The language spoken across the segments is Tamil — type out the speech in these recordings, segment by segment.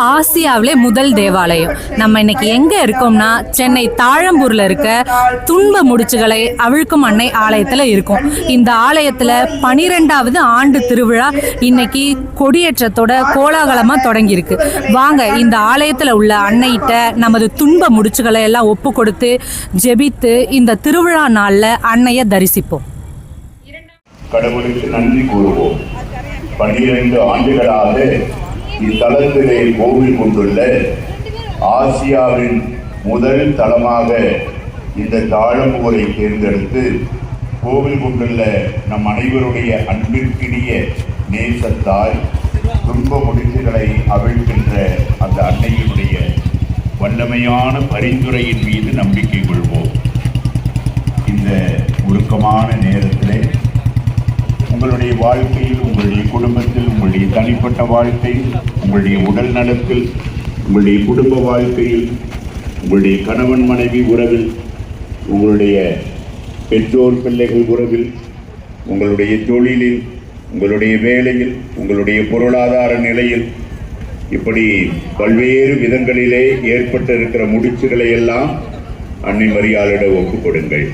ஆசியாவிலே முதல் தேவாலயம். நம்ம இன்னைக்கு எங்க இருக்கோம்னா சென்னை தாழம்பூர்ல இருக்க துன்ப முடிச்சுகளை அவிழ்க்கும் அன்னை ஆலயத்துல இருக்கும். இந்த ஆலயத்துல 12வது ஆண்டு திருவிழா இன்னைக்கு கொடியேற்றத்தோட கோலாகலமா தொடங்கி இருக்கு. வாங்க இந்த ஆலயத்துல உள்ள அன்னைகிட்ட நமது துன்ப முடிச்சுகளை எல்லாம் ஒப்பு கொடுத்து ஜெபித்து இந்த திருவிழா நாள்ல அன்னைய தரிசிப்போம். கடவுளுக்கு நன்றி கூறுவோம். 12 ஆண்டுகளாக இத்தலத்திலே கோவில் கொண்டுள்ள ஆசியாவின் முதல் தலமாக இந்த தாழம்பூரை தேர்ந்தெடுத்து கோவில் கொண்டுள்ள நம் அனைவருடைய அன்பிற்கினிய நேசத்தால் துன்ப முடிச்சுகளை அவிழ்க்கின்ற அந்த அன்னையினுடைய வல்லமையான பரிந்துரையின் மீது நம்பிக்கை கொள்வோம். இந்த உருக்கமான நேரத்திலே உங்களுடைய வாழ்க்கையில், உங்களுடைய குடும்பத்தில், உங்களுடைய தனிப்பட்ட வாழ்க்கையில், உங்களுடைய உடல் நலத்தில், உங்களுடைய குடும்ப வாழ்க்கையில், உங்களுடைய கணவன் மனைவி உறவில், உங்களுடைய பெற்றோர் பிள்ளைகள் உறவில், உங்களுடைய தொழிலில், உங்களுடைய வேலையில், உங்களுடைய பொருளாதார நிலையில், இப்படி பல்வேறு விதங்களிலே ஏற்பட்டிருக்கிற முடிச்சுகளை எல்லாம் அன்னை மரியாளிடம் ஒப்புக் கொடுங்கள்.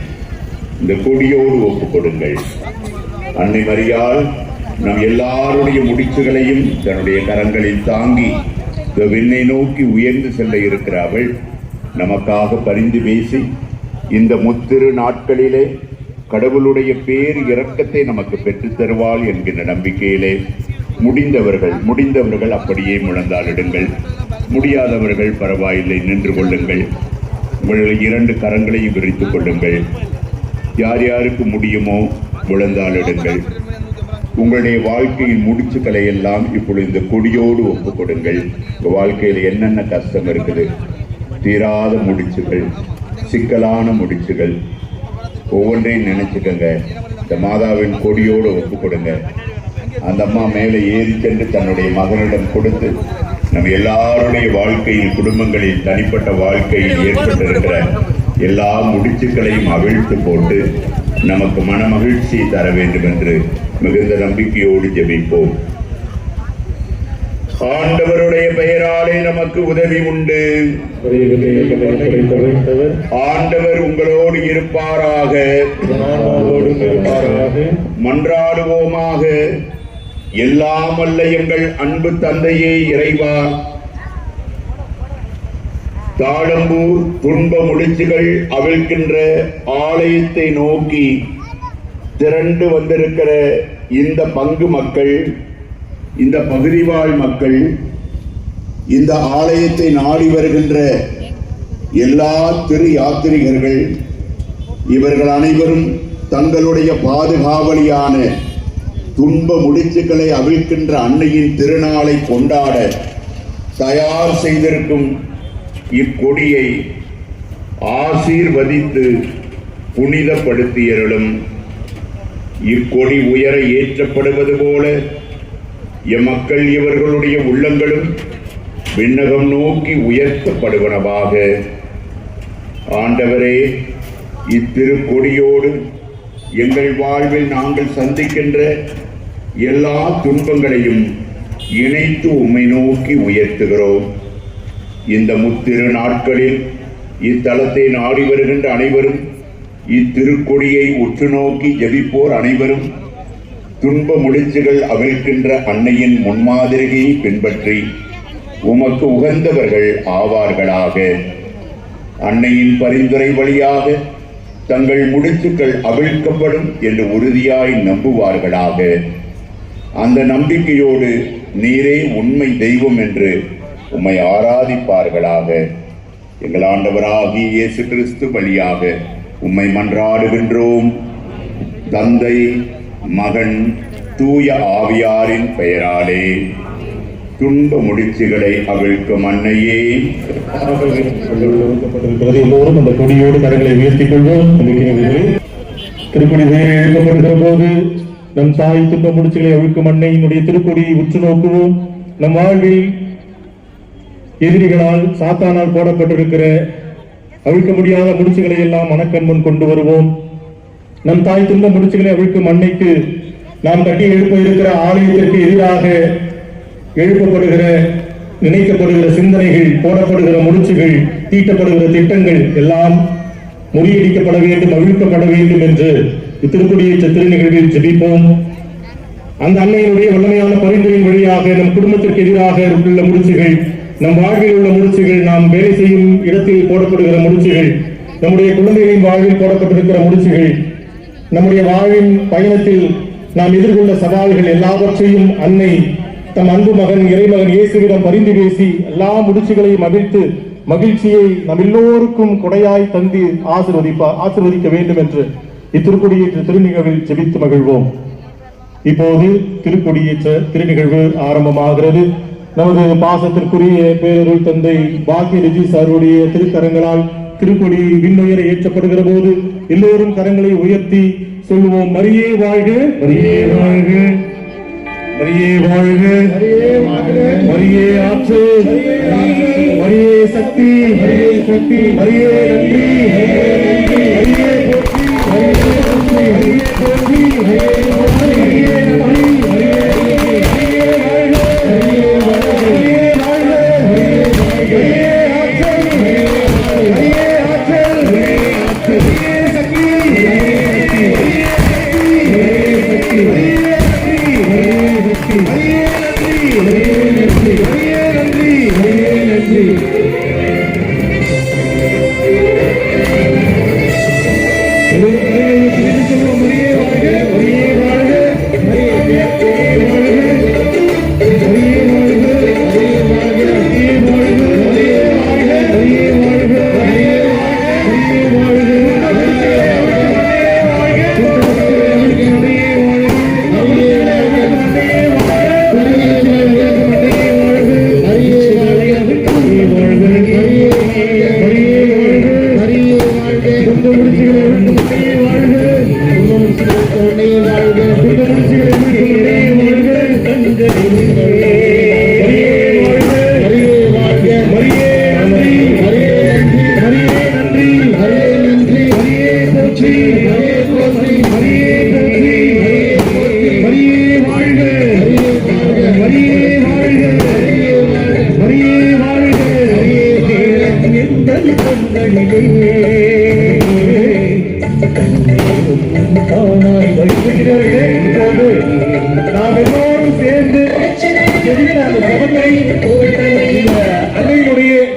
இந்த கொடியோடு ஒப்புக் கொடுங்கள். அன்னை மரியாள் நம் எல்லாருடைய முடிச்சுகளையும் தன்னுடைய கரங்களில் தாங்கி விண்ணை நோக்கி உயர்ந்து செல்ல இருக்கிற அவள் நமக்காக பரிந்து பேசி இந்த முத்திரு நாட்களிலே கடவுளுடைய பேர் இரக்கத்தை நமக்கு பெற்றுத் தருவாள் என்கின்ற நம்பிக்கையிலே முடிந்தவர்கள் அப்படியே முழந்தாளிடுங்கள். முடியாதவர்கள் பரவாயில்லை, நின்று கொள்ளுங்கள். உங்களுடைய 2 கரங்களையும் விரித்துக் கொள்ளுங்கள். யார் யாருக்கு முடியுமோ முழந்தாளிடுங்கள். உங்களுடைய வாழ்க்கையின் முடிச்சுக்களை எல்லாம் இப்பொழுது இந்த கொடியோடு ஒப்புக் கொடுங்கள். உங்கள் வாழ்க்கையில் என்னென்ன கஷ்டம் இருக்குது, தீராத முடிச்சுகள், சிக்கலான முடிச்சுகள், ஒவ்வொன்றையும் நினைச்சுக்கங்க. இந்த மாதாவின் கொடியோடு ஒப்புக் கொடுங்க. அந்த அம்மா மேலே ஏறி சென்று தன்னுடைய மகனிடம் கொடுத்து நம்ம எல்லாருடைய வாழ்க்கையில், குடும்பங்களில், தனிப்பட்ட வாழ்க்கையில் ஏற்பட்டிருக்கிற எல்லா முடிச்சுக்களையும் அவிழ்த்து போட்டு நமக்கு மன மகிழ்ச்சியை தர வேண்டும் என்று மிகுந்த நம்பிக்கையோடு ஜெபிப்போம். ஆண்டவருடைய பெயராலே நமக்கு உதவி உண்டு. ஆண்டவர் உங்களோடு இருப்பாராக. மன்றாடுவோமாக. எல்லாம் வல்ல எங்கள் அன்பு தந்தையே இறைவா, தாழம்பூர் துன்ப முடிச்சுகள் அவிழ்க்கின்ற ஆலயத்தை நோக்கி திரண்டு வந்திருக்கிற இந்த பங்கு மக்கள், இந்த பகுதி வாழ் மக்கள், இந்த ஆலயத்தை நாடி வருகின்ற எல்லா திரு யாத்திரிகர்கள், இவர்கள் அனைவரும் தங்களுடைய பாதுகாவலியான துன்ப முடிச்சுக்களை அவிழ்க்கின்ற அன்னையின் திருநாளை கொண்டாட தயார் செய்திருக்கும் இக்கொடியை ஆசீர்வதித்து புனிதப்படுத்தியருளும். இக்கொடி உயர ஏற்றப்படுவது போல எம்மக்கள் இவர்களுடைய உள்ளங்களும் விண்ணகம் நோக்கி உயர்த்தப்படுவனவாக. ஆண்டவரே, இத்திருக்கொடியோடு எங்கள் வாழ்வில் நாங்கள் சந்திக்கின்ற எல்லா துன்பங்களையும் இணைத்து உம்மை நோக்கி உயர்த்துகிறோம். இந்த முத்திரு நாட்களில் இத்தலத்தை நாடி வருகின்ற அனைவரும், இத்திருக்கொடியை உற்று நோக்கி ஜெபிப்போர் அனைவரும் துன்ப முடிச்சுகள் அவிழ்க்கின்ற அன்னையின் முன்மாதிரியை பின்பற்றி உமக்கு உகந்தவர்கள் ஆவார்களாக. அன்னையின் பரிந்துரை வழியாக தங்கள் முடிச்சுக்கள் அவிழ்க்கப்படும் என்று உறுதியாய் நம்புவார்களாக. அந்த நம்பிக்கையோடு நீரே உண்மை தெய்வம் என்று உம்மை ஆராதிப்பார்களாக. எங்கள் ஆண்டவராகிய இயேசு கிறிஸ்து வழியாக உம்மை மன்றாடுகின்றோம். தந்தை, மகன், தூய ஆவியாரின் பெயராலே. துன்ப முடிச்சுகளை அவிழ்க்கும் அன்னையே, எல்லோரும் அந்த கொடியோடு கரங்களை உயர்த்திக் கொள்வோம். திருப்பதி எழுப்பப்படுகிற போது நம் தாய் துன்ப முடிச்சுகளை அவிழ்க்கும் அன்னையினுடைய திருக்கொடியை உற்று நோக்குவோம். நம் வாழ்வில் எதிரிகளால், சாத்தானால் போடப்பட்டிருக்கிற அவிழ்க்க முடியாத முடிச்சுகளை எல்லாம் மனக்கண் முன் கொண்டு வருவோம். நம் தாய் துன்ப முடிச்சுகளை அவிழ்க்கும் அன்னைக்கு நாம் கட்டி எழுப்ப இருக்கிற ஆலயத்திற்கு எதிராக எழுப்பப்படுகிற நினைக்கப்படுகிற சிந்தனைகள், போடப்படுகிற முடிச்சுகள், தீட்டப்படுகிற திட்டங்கள் எல்லாம் முறியடிக்கப்பட வேண்டும், அவிழ்க்கப்பட வேண்டும் என்று இத்திருக்குடியேற்ற திருநிகழ்வில் ஜெபிப்போம். அந்த அன்னையினுடைய வல்லமையான பரிந்துரையின் வழியாக நம் குடும்பத்திற்கு எதிராக உள்ள முடிச்சுகள், நம் வாழ்வில் உள்ள முடிச்சுகள், நாம் வேலை செய்யும் இடத்தில் போடப்படுகிற முடிச்சுகள், நம்முடைய குழந்தைகளின் வாழ்வில் போடப்பட்டிருக்கிற முடிச்சுகள், நம்முடைய வாழ்வின் பயணத்தில் நாம் எதிர்கொள்ள சவால்கள் எல்லாவற்றையும் அன்னை தம் அன்பு மகன் இறைமகன் இயேசுவிடம் பரிந்து பேசி எல்லா முடிச்சுகளையும் அவிழ்த்து மகிழ்ச்சியை நம் எல்லோருக்கும் கொடையாய் தந்து ஆசீர்வதிக்க வேண்டும் என்று இத்திருக்குடியேற்ற திருநிகழ்வில் ஜெபித்து மகிழ்வோம். இப்போது திருக்கொடியேற்ற திருநிகழ்வு ஆரம்பமாகிறது. நமது பாசத்திற்குரிய பேரருள் தந்தை பாக்கிய ரெஜிஸ் அவருடைய திருக்கரங்களால் திருக்கொடி விண்ணுயர ஏற்றப்படுகிற போது எல்லோரும் கரங்களை உயர்த்தி சொல்லுவோம்: மரியே வாழ்க, மரியே வாழ்க, மரியே வாழ்க, மரியே ஆற்றல், மரியே சக்தி, மரியே சக்தி, மரியே நன்றி, மரியே போற்றி, மரியே போற்றி, மரியே போற்றி, மரியே நன்றி, மரியே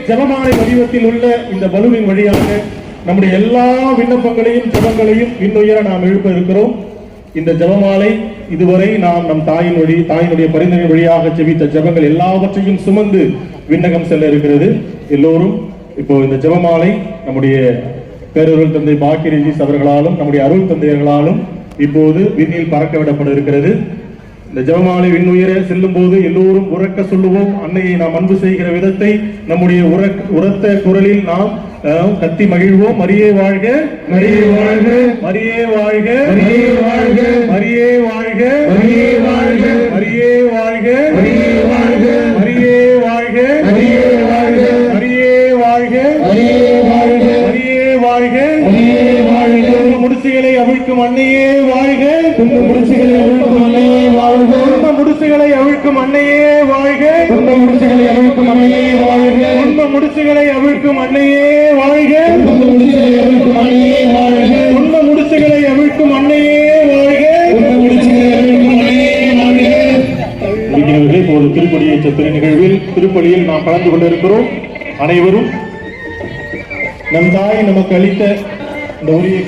ஜபமாலை வடிவத்தில் உள்ள இந்த பலூனின் வழியாக நம்முடைய எல்லா விண்ணப்பங்களையும் ஜபங்களையும் இன்னுயர நாம் எழுப்ப இருக்கிறோம். இந்த ஜபமாலை இதுவரை நாம் நம் தாயினுடைய பரிந்துரை வழியாக ஜெபித்த ஜபங்கள் எல்லாவற்றையும் சுமந்து விண்ணகம் செல்ல இருக்கிறது. எல்லோரும் இப்போ இந்த ஜபமாலை நம்முடைய பேரருள் தந்தை பாக்கிய ரெஜிஸ் அவர்களாலும் நம்முடைய அருள் தந்தையர்களாலும் இப்போது விண்ணில் பறக்க விடப்பட இருக்கிறது. இந்த ஜெபமாலை விண்ணுயர செல்லும் போது எல்லோரும் உரக்க சொல்லுவோம். அன்னையை நாம் அன்பு செய்கிற விதத்தை நம்முடைய உரத்த குரலில் நாம் கத்தி மகிழ்வோம். மரியே வாழ்க, மரியே வாழ்க, மரியே வாழ்க, மரியே வாழ்க, மரியே வாழ்க, மரியே வாழ்க, மரியே வாழ்க, மரியே வாழ்க, மரியே வாழ்க, மரியே வாழ்க, மரியே வாழ்க, மரியே வாழ்க, மரியே வாழ்க, மரியே வாழ்க. முடிச்சுகளை அவிழ்க்கும் அன்னையே வாழ்க, துன்ப முடிச்சுகளை அவிழ்க்கும் அன்னையே வாழ்க, துன்ப முடிச்சுகளை அவிழ்க்கும் அன்னையே வாழ்க, துன்ப முடிச்சுகளை அவிழ்க்கும் அன்னையே வாழ்க, துன்ப முடிச்சுகளை அவிழ்க்கும் அன்னையே வாழ்க, துன்ப முடிச்சுகளை அவிழ்க்கும் அன்னையே வாழ்க, துன்ப முடிச்சுகளை அவிழ்க்கும் அன்னையே வாழ்க, துன்ப முடிச்சுகளை அவிழ்க்கும் அன்னையே வாழ்க. இப்போது திருப்பலியேற்ற திருநிகழ்வில் திருப்பலியில் நாம் கலந்து கொண்டிருக்கிறோம். அனைவரும் நம் தாய் நமக்கு அளித்த இந்த உரிய